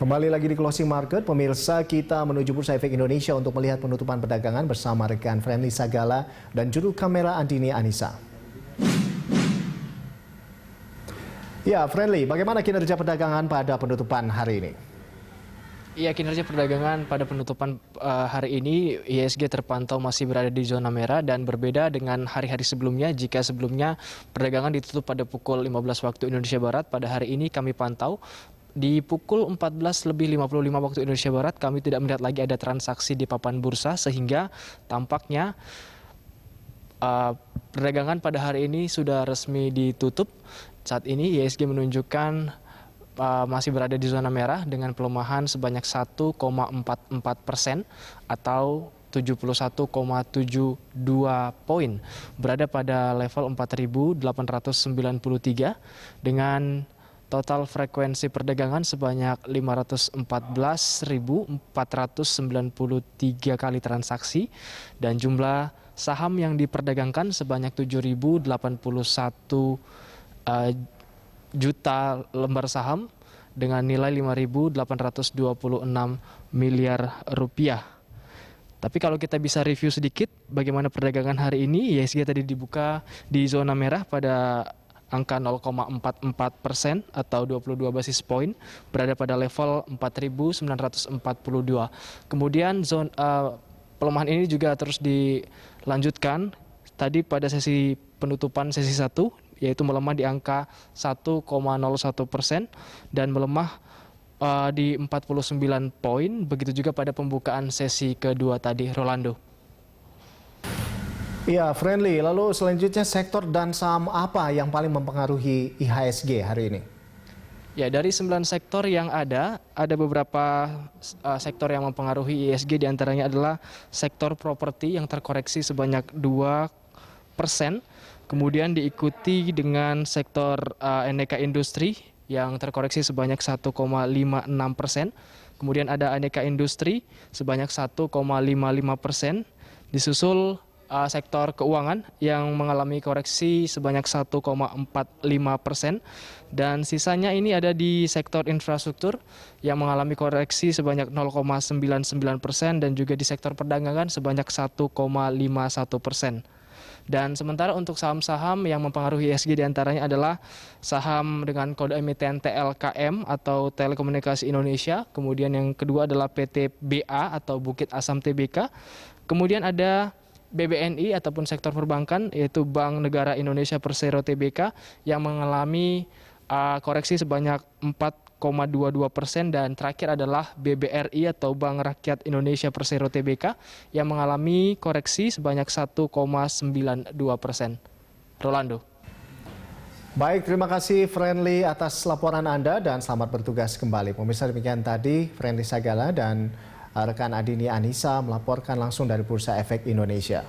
Kembali lagi di Closing Market, pemirsa, kita menuju Bursa Efek Indonesia untuk melihat penutupan perdagangan bersama rekan Friendly Sagala dan juru kamera Andini Anissa. Ya, Friendly, bagaimana kinerja perdagangan pada penutupan hari ini? Ya, kinerja perdagangan pada penutupan hari ini IHSG terpantau masih berada di zona merah dan berbeda dengan hari-hari sebelumnya. Jika sebelumnya perdagangan ditutup pada pukul 15 waktu Indonesia Barat, pada hari ini kami pantau di pukul 14.55 waktu Indonesia Barat kami tidak melihat lagi ada transaksi di papan bursa, sehingga tampaknya perdagangan pada hari ini sudah resmi ditutup. Saat ini IHSG menunjukkan masih berada di zona merah dengan pelemahan sebanyak 1,44% atau 71,72 poin, berada pada level 4.893 dengan total frekuensi perdagangan sebanyak 514.493 kali transaksi dan jumlah saham yang diperdagangkan sebanyak 7.081 juta lembar saham dengan nilai 5.826 miliar rupiah. Tapi kalau kita bisa review sedikit bagaimana perdagangan hari ini, IHSG tadi dibuka di zona merah pada angka 0,44% atau 22 basis poin, berada pada level 4.942. Kemudian pelemahan ini juga terus dilanjutkan tadi pada sesi penutupan sesi 1, yaitu melemah di angka 1,01% dan melemah di 49 poin. Begitu juga pada pembukaan sesi kedua tadi, Rolando. Ya, Friendly, lalu selanjutnya sektor dan saham apa yang paling mempengaruhi IHSG hari ini? Ya, dari 9 sektor yang ada beberapa sektor yang mempengaruhi IHSG, diantaranya adalah sektor properti yang terkoreksi sebanyak 2%. Kemudian diikuti dengan sektor aneka industri yang terkoreksi sebanyak 1,56%. Kemudian ada aneka industri sebanyak 1,55%. Disusul sektor keuangan yang mengalami koreksi sebanyak 1,45%. Dan sisanya ini ada di sektor infrastruktur yang mengalami koreksi sebanyak 0,99% dan juga di sektor perdagangan sebanyak 1,51%. Dan sementara untuk saham-saham yang mempengaruhi IHSG diantaranya adalah saham dengan kode emiten TLKM atau Telekomunikasi Indonesia. Kemudian yang kedua adalah PT BA atau Bukit Asam Tbk. Kemudian ada BBNI ataupun sektor perbankan, yaitu Bank Negara Indonesia Persero Tbk yang mengalami koreksi sebanyak 4,22%, dan terakhir adalah BBRI atau Bank Rakyat Indonesia Persero Tbk yang mengalami koreksi sebanyak 1,92%. Rolando. Baik, terima kasih Friendly atas laporan Anda dan selamat bertugas kembali. Pemirsa, demikian tadi Friendly Sagala dan rekan Andini Anissa melaporkan langsung dari Bursa Efek Indonesia.